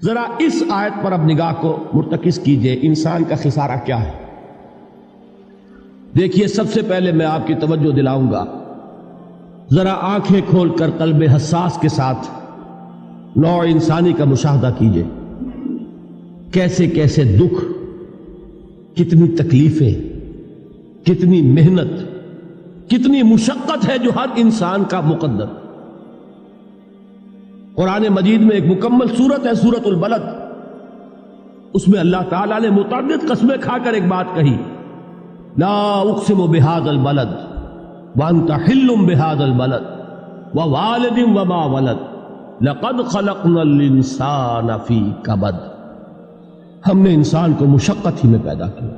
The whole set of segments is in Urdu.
ذرا اس آیت پر اب نگاہ کو مرتکز کیجئے، انسان کا خسارہ کیا ہے؟ دیکھیے، سب سے پہلے میں آپ کی توجہ دلاؤں گا، ذرا آنکھیں کھول کر قلب حساس کے ساتھ نوع انسانی کا مشاہدہ کیجئے، کیسے کیسے دکھ، کتنی تکلیفیں، کتنی محنت، کتنی مشقت ہے جو ہر انسان کا مقدر۔ قرآن مجید میں ایک مکمل سورت ہے، سورت البلد، اس میں اللہ تعالیٰ نے متعدد قسمیں کھا کر ایک بات کہی، لا اقسم بہذا البلد وانت حل بہذا البلد ووالد وما ولد لقد خلقنا الانسان فی کبد۔ ہم نے انسان کو مشقت ہی میں پیدا کیا،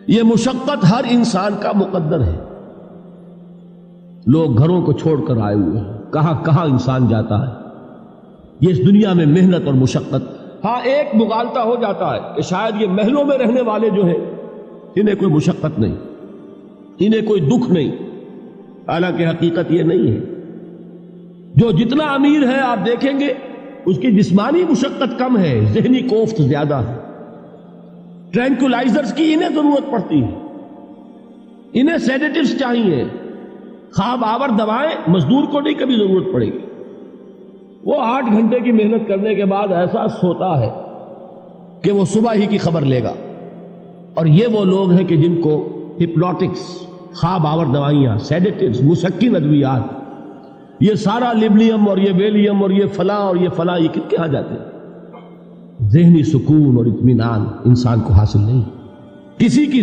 یہ مشقت ہر انسان کا مقدر ہے۔ لوگ گھروں کو چھوڑ کر آئے ہوئے ہیں، کہاں کہاں انسان جاتا ہے، یہ اس دنیا میں محنت اور مشقت۔ ہاں، ایک مغالطہ ہو جاتا ہے کہ شاید یہ محلوں میں رہنے والے جو ہیں انہیں کوئی مشقت نہیں، انہیں کوئی دکھ نہیں، حالانکہ حقیقت یہ نہیں ہے۔ جو جتنا امیر ہے آپ دیکھیں گے اس کی جسمانی مشقت کم ہے، ذہنی کوفت زیادہ ہے۔ ٹرینکولائزرز کی انہیں ضرورت پڑتی ہے، انہیں سیڈیٹیوز چاہیے، خواب آور دوائیں مزدور کو نہیں کبھی ضرورت پڑے گی۔ وہ 8 گھنٹے کی محنت کرنے کے بعد احساس ہوتا ہے کہ وہ صبح ہی کی خبر لے گا۔ اور یہ وہ لوگ ہیں کہ جن کو ہپنوٹکس، خواب آور دوائیاں، سیڈیٹیوز، مسکن ادویات، یہ سارا لیبنیم اور یہ ویلیم اور یہ فلاں اور یہ فلاں، یہ کہاں جاتے ہیں؟ ذہنی سکون اور اطمینان انسان کو حاصل نہیں۔ کسی کی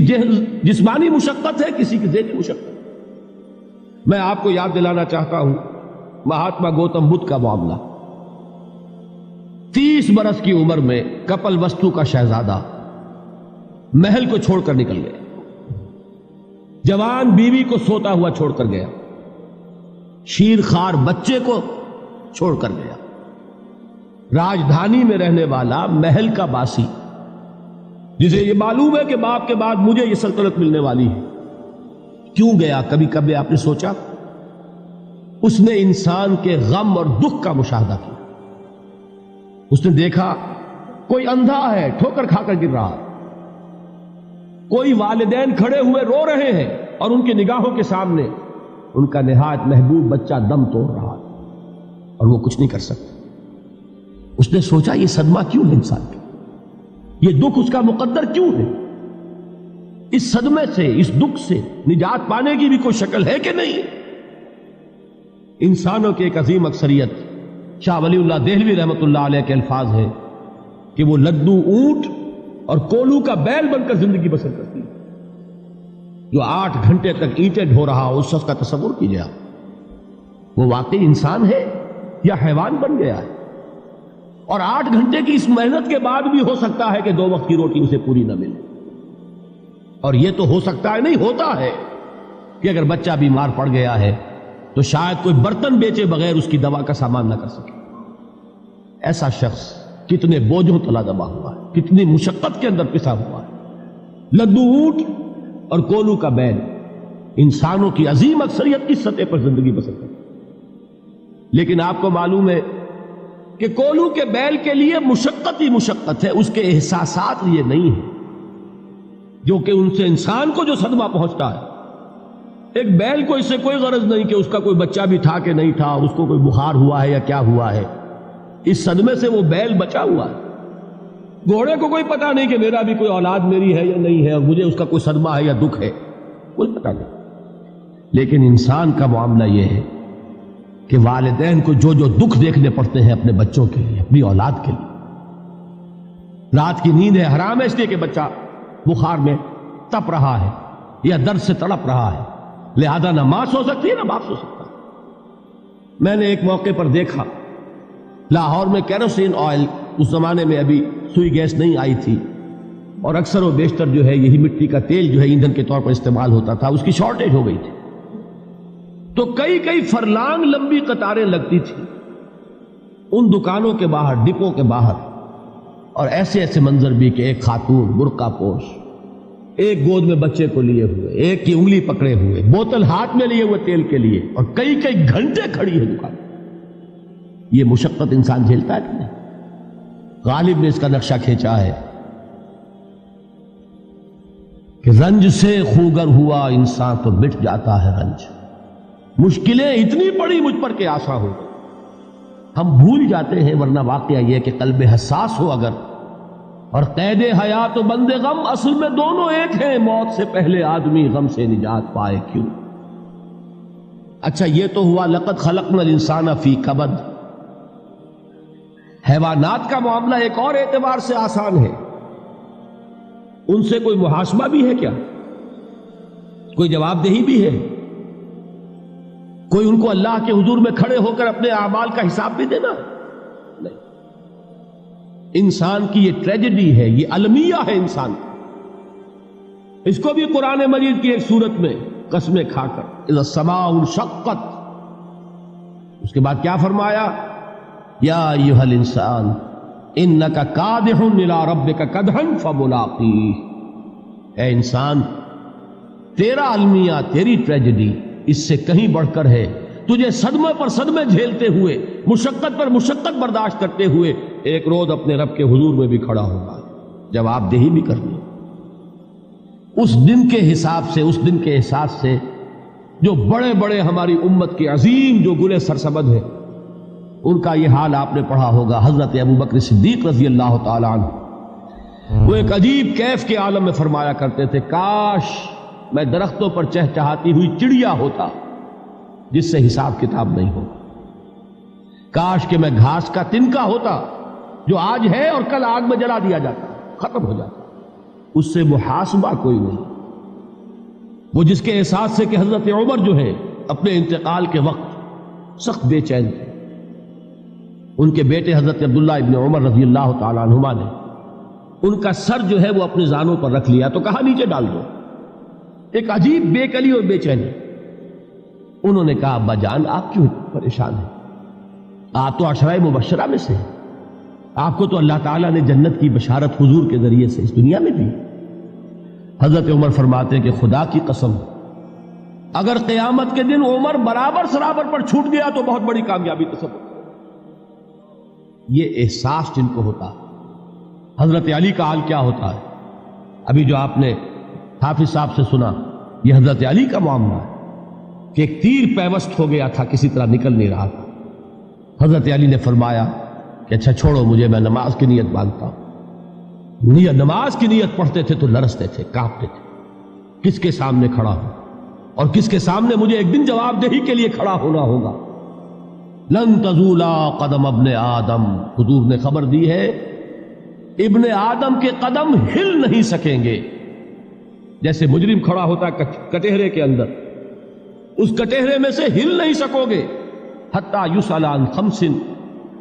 جسمانی مشقت ہے، کسی کی ذہنی مشقت۔ میں آپ کو یاد دلانا چاہتا ہوں مہاتما گوتم بدھ کا معاملہ۔ 30 برس کی عمر میں کپل وستو کا شہزادہ محل کو چھوڑ کر نکل گیا، جوان بیوی کو سوتا ہوا چھوڑ کر گیا، شیر خوار بچے کو چھوڑ کر گیا۔ راجدھانی میں رہنے والا محل کا باسی، جسے یہ معلوم ہے کہ باپ کے بعد مجھے یہ سلطنت ملنے والی ہے، کیوں گیا؟ کبھی کبھی آپ نے سوچا؟ اس نے انسان کے غم اور دکھ کا مشاہدہ کیا۔ اس نے دیکھا کوئی اندھا ہے، ٹھوکر کھا کر گر رہا ہے، کوئی والدین کھڑے ہوئے رو رہے ہیں اور ان کی نگاہوں کے سامنے ان کا نہایت محبوب بچہ دم توڑ رہا ہے اور وہ کچھ نہیں کر سکتا۔ اس نے سوچا یہ صدمہ کیوں ہے انسان کا، یہ دکھ اس کا مقدر کیوں ہے؟ اس صدمے سے، اس دکھ سے نجات پانے کی بھی کوئی شکل ہے کہ نہیں؟ انسانوں کی ایک عظیم اکثریت، شاہ ولی اللہ دہلوی رحمۃ اللہ علیہ کے الفاظ ہیں کہ وہ لدو اونٹ اور کولو کا بیل بن کر زندگی بسر کرتی ہے۔ جو 8 گھنٹے تک اینٹیں ڈھو رہا ہو، اس شخص کا تصور کیجیے آپ، وہ واقعی انسان ہے یا حیوان بن گیا ہے؟ اور 8 گھنٹے کی اس محنت کے بعد بھی ہو سکتا ہے کہ 2 وقت کی روٹی اسے پوری نہ ملے۔ اور یہ تو ہو سکتا ہے، نہیں ہوتا ہے، کہ اگر بچہ بیمار پڑ گیا ہے تو شاید کوئی برتن بیچے بغیر اس کی دوا کا سامان نہ کر سکے۔ ایسا شخص کتنے بوجھوں تلا دبا ہوا ہے، کتنی مشقت کے اندر پسا ہوا ہے۔ لدو اونٹ اور کولو کا بیل، انسانوں کی عظیم اکثریت اس سطح پر زندگی بسر کرتی ہے۔ لیکن آپ کو معلوم ہے کہ کولو کے بیل کے لیے مشقت ہی مشقت ہے، اس کے احساسات یہ نہیں ہیں جو کہ ان سے انسان کو جو صدمہ پہنچتا ہے۔ ایک بیل کو اس سے کوئی غرض نہیں کہ اس کا کوئی بچہ بھی تھا کہ نہیں تھا، اس کو کوئی بخار ہوا ہے یا کیا ہوا ہے، اس صدمے سے وہ بیل بچا ہوا ہے۔ گھوڑے کو کوئی پتہ نہیں کہ میرا بھی کوئی اولاد میری ہے یا نہیں ہے، اور مجھے اس کا کوئی صدمہ ہے یا دکھ ہے، کوئی پتہ نہیں۔ لیکن انسان کا معاملہ یہ ہے کہ والدین کو جو جو دکھ دیکھنے پڑتے ہیں اپنے بچوں کے لیے، اپنی اولاد کے لیے۔ رات کی نیند ہے حرام ہے اس لیے کہ بچہ بخار میں تپ رہا ہے یا درد سے تڑپ رہا ہے، لہذا نہ ماں سو سکتی ہے نہ باپ سو سکتا۔ میں نے ایک موقع پر دیکھا، لاہور میں کیروسین آئل، اس زمانے میں ابھی سوئی گیس نہیں آئی تھی، اور اکثر و بیشتر جو ہے یہی مٹی کا تیل جو ہے ایندھن کے طور پر استعمال ہوتا تھا، اس کی شارٹیج ہو گئی تھی۔ تو کئی فرلانگ لمبی قطاریں لگتی تھی ان دکانوں کے باہر، ڈپو کے باہر، اور ایسے منظر بھی کہ ایک خاتون برقع پوش، ایک گود میں بچے کو لیے ہوئے، ایک کی انگلی پکڑے ہوئے، بوتل ہاتھ میں لیے ہوئے تیل کے لیے، اور کئی گھنٹے کھڑی ہے دکان۔ یہ مشقت انسان جھیلتا ہے کہ نہیں؟ غالب نے اس کا نقشہ کھینچا ہے کہ رنج سے خوگر ہوا انسان تو مٹ جاتا ہے رنج. مشکلیں اتنی پڑی مجھ پر کہ آسان ہو گئی. ہم بھول جاتے ہیں، ورنہ واقعہ یہ کہ قلب حساس ہو اگر، اور قید حیات و بند غم اصل میں دونوں ایک ہیں. موت سے پہلے آدمی غم سے نجات پائے کیوں؟ اچھا یہ تو ہوا لقد خلقنا الانسان فی کبد. حیوانات کا معاملہ ایک اور اعتبار سے آسان ہے. ان سے کوئی محاسبہ بھی ہے کیا؟ کوئی جواب دہی بھی ہے؟ کوئی ان کو اللہ کے حضور میں کھڑے ہو کر اپنے اعمال کا حساب بھی دینا؟ نہیں. انسان کی یہ ٹریجڈی ہے، یہ المیہ ہے انسان. اس کو بھی قرآن مجید کی ایک سورت میں قسمیں کھا کر اذا السماء انشقت، اس کے بعد کیا فرمایا؟ یا ایھا الانسان انک کادح الی ربک کدحا فملاقیہ. اے انسان، تیرا المیہ، تیری ٹریجڈی اس سے کہیں بڑھ کر ہے. تجھے صدمے پر صدمے جھیلتے ہوئے، مشقت پر مشقت برداشت کرتے ہوئے ایک روز اپنے رب کے حضور میں بھی کھڑا ہوگا، جواب دہی بھی کرنی. اس دن کے حساب سے، اس دن کے احساس سے جو بڑے بڑے ہماری امت کے عظیم جو گلے سرسبد ہیں، ان کا یہ حال آپ نے پڑھا ہوگا. حضرت ابوبکر صدیق رضی اللہ تعالی عنہ وہ ایک عجیب کیف کے عالم میں فرمایا کرتے تھے، کاش میں درختوں پر چہچہاتی ہوئی چڑیا ہوتا جس سے حساب کتاب نہیں ہوگا. کاش کہ میں گھاس کا تنکا ہوتا جو آج ہے اور کل آگ میں جلا دیا جاتا، ختم ہو جاتا، اس سے محاسبہ کوئی نہیں. وہ جس کے احساس سے کہ حضرت عمر جو ہے اپنے انتقال کے وقت سخت بے چین تھے. ان کے بیٹے حضرت عبداللہ ابن عمر رضی اللہ تعالیٰ عنہما نے ان کا سر جو ہے وہ اپنے زانوں پر رکھ لیا تو کہا نیچے ڈال دو. ایک عجیب بے کلی اور بے چینی. انہوں نے کہا ابا جان آپ کیوں پریشان ہیں؟ آپ تو عشرہ مبشرہ میں سے، آپ کو تو اللہ تعالیٰ نے جنت کی بشارت حضور کے ذریعے سے اس دنیا میں دی. حضرت عمر فرماتے ہیں کہ خدا کی قسم اگر قیامت کے دن عمر برابر سرابر پر چھوٹ گیا تو بہت بڑی کامیابی تصور. یہ احساس جن کو ہوتا، حضرت علی کا حال کیا ہوتا ہے؟ ابھی جو آپ نے حافظ صاحب سے سنا، یہ حضرت علی کا معاملہ ہے کہ ایک تیر پیوست ہو گیا تھا، کسی طرح نکل نہیں رہا تھا. حضرت علی نے فرمایا کہ اچھا چھوڑو مجھے، میں نماز کی نیت باندھتا ہوں. نماز کی نیت پڑھتے تھے تو لرزتے تھے، کانپتے تھے. کس کے سامنے کھڑا ہوں اور کس کے سامنے مجھے ایک دن جواب دہی کے لیے کھڑا ہونا ہوگا. لن تزولا قدم ابن آدم، حضور نے خبر دی ہے ابن آدم کے قدم ہل نہیں سکیں گے. جیسے مجرم کھڑا ہوتا ہے کٹہرے کے اندر، اس کٹہرے میں سے ہل نہیں سکو گے حتی یسأل عن خمس،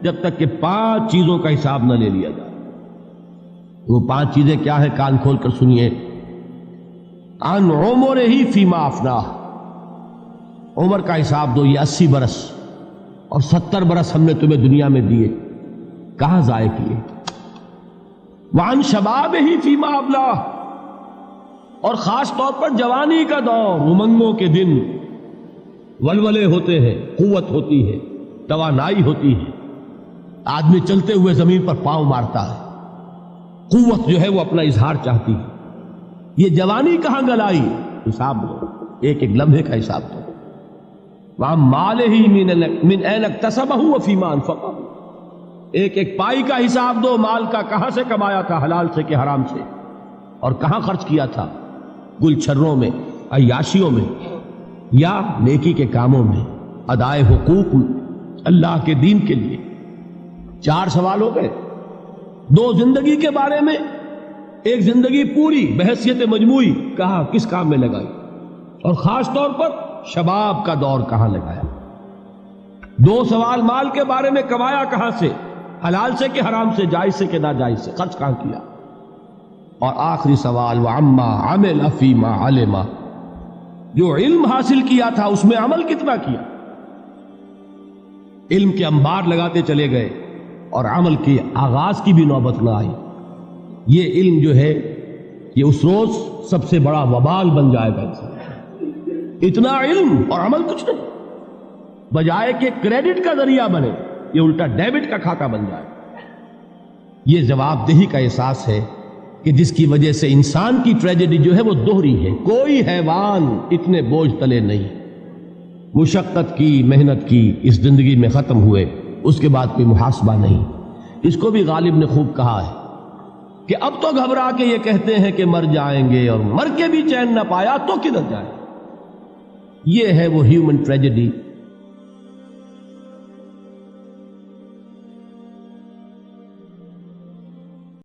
جب تک کہ 5 چیزوں کا حساب نہ لے لیا جائے. وہ 5 چیزیں کیا ہے؟ کان کھول کر سنیے. عن عمرہ فیما افناہ، عمر کا حساب دو. یہ 80 برس اور 70 برس ہم نے تمہیں دنیا میں دیے، کہاں ضائع کیے؟ وعن شبابہ فیما ابلاہ، اور خاص طور پر جوانی کا دور، امنگوں کے دن، ولولے ہوتے ہیں، قوت ہوتی ہے، توانائی ہوتی ہے، آدمی چلتے ہوئے زمین پر پاؤں مارتا ہے، قوت جو ہے وہ اپنا اظہار چاہتی ہے. یہ جوانی کہاں گلائی؟ حساب دو، ایک ایک لمحے کا حساب دو. وَعَن مَالِهِ مِنْ أَيْنَ اكْتَسَبَهُ وَفِيمَا أَنْفَقَهُ، ایک ایک پائی کا حساب دو. مال کا کہاں سے کمایا تھا، حلال سے کہ حرام سے، اور کہاں خرچ کیا تھا، گل چھروں میں، عیاشیوں میں، یا نیکی کے کاموں میں، ادائے حقوق اللہ کے دین کے لیے. 4 سوال ہو گئے. 2 زندگی کے بارے میں، ایک زندگی پوری بحیثیت مجموعی کہاں کس کام میں لگائی، اور خاص طور پر شباب کا دور کہاں لگایا. 2 سوال مال کے بارے میں، کمایا کہاں سے، حلال سے کہ حرام سے، جائز سے کہ ناجائز سے، خرچ کہاں کیا. اور آخری سوال وعما عمل فیما علم، جو علم حاصل کیا تھا اس میں عمل کتنا کیا. علم کے انبار لگاتے چلے گئے اور عمل کے آغاز کی بھی نوبت نہ آئی. یہ علم جو ہے یہ اس روز سب سے بڑا وبال بن جائے گا. انسان اتنا علم اور عمل کچھ نہیں، بجائے کہ کریڈٹ کا ذریعہ بنے یہ الٹا ڈیبٹ کا کھاتہ بن جائے. یہ جواب دہی کا احساس ہے کہ جس کی وجہ سے انسان کی ٹریجڈی جو ہے وہ دوہری ہے. کوئی حیوان اتنے بوجھ تلے نہیں. مشقت کی، محنت کی، اس زندگی میں ختم ہوئے، اس کے بعد کوئی محاسبہ نہیں. اس کو بھی غالب نے خوب کہا ہے کہ اب تو گھبرا کے یہ کہتے ہیں کہ مر جائیں گے، اور مر کے بھی چین نہ پایا تو کدھر جائیں. یہ ہے وہ ہیومن ٹریجڈی